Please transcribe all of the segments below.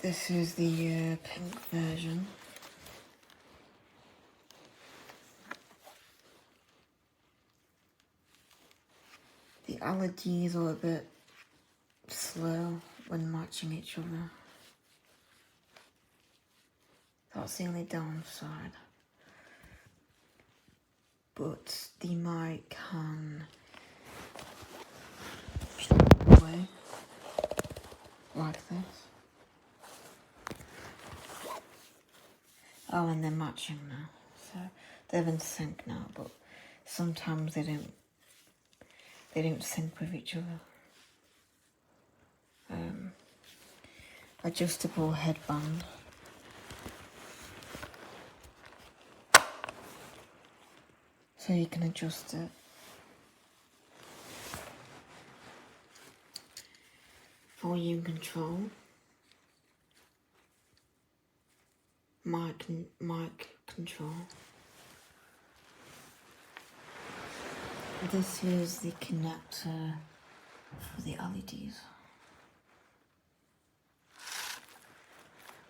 This is the pink version. The LEDs are a bit slow when matching each other. That's the only downside. But the mic can away like this. Oh, and they're matching now, so they're in sync now. But sometimes they don't sync with each other. Adjustable headband. So you can adjust it. Volume control. Mic control. This is the connector for the LEDs.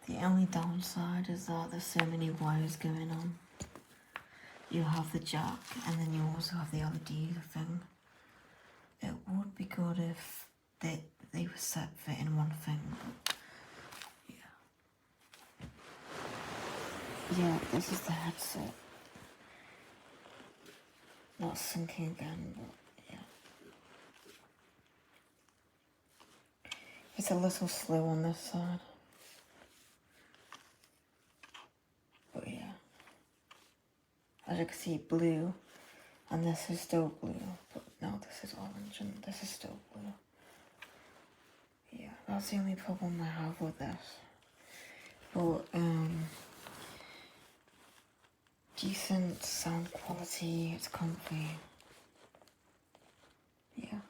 The only downside is that there's so many wires going on. You have the jack and then you also have the LED thing. It would be good if they were set fit in one thing, but yeah, this is the headset. Not syncing again, but yeah. It's a little slow on this side. But yeah. As you can see, blue, and this is still blue, but now this is orange and this is still blue. Yeah, that's the only problem I have with this. But decent sound quality, it's comfy. Yeah.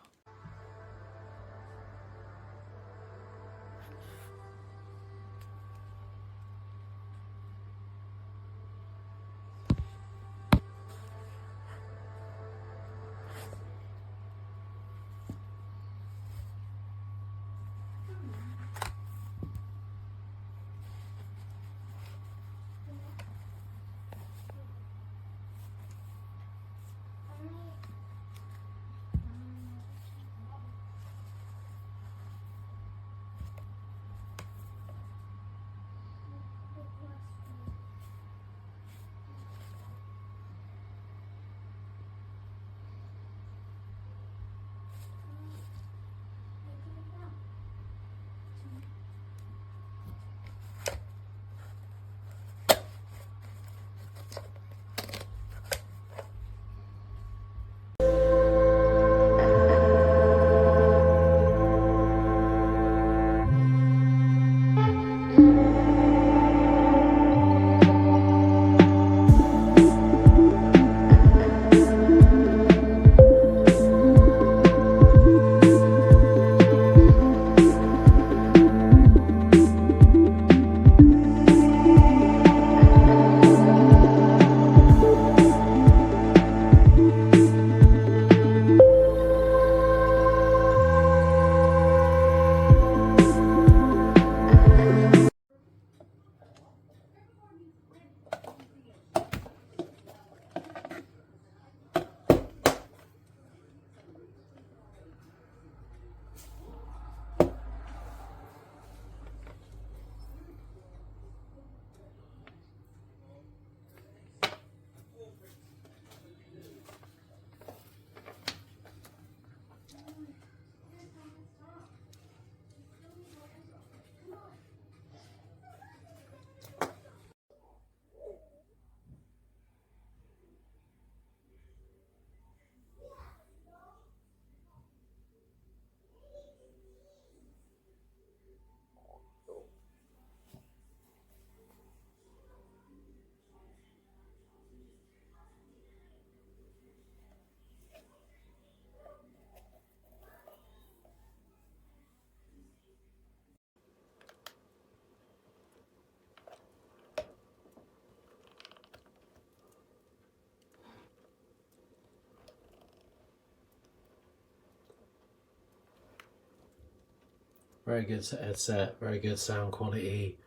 Very good headset, very good sound quality.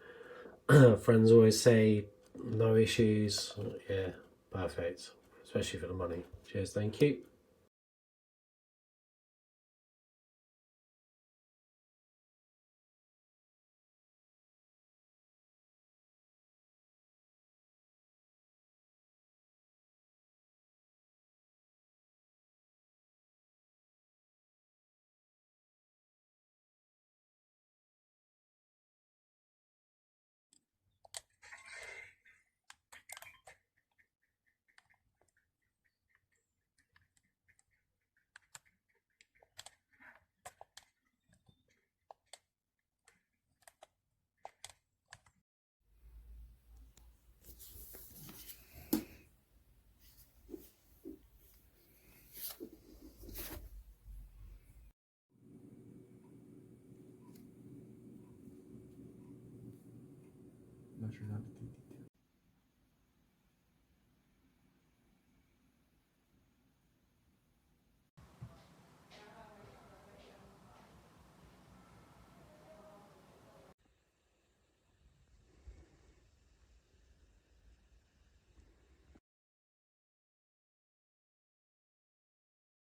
Friends always say no issues. Yeah, perfect, especially for the money. Cheers, thank you. Not sure how to take it.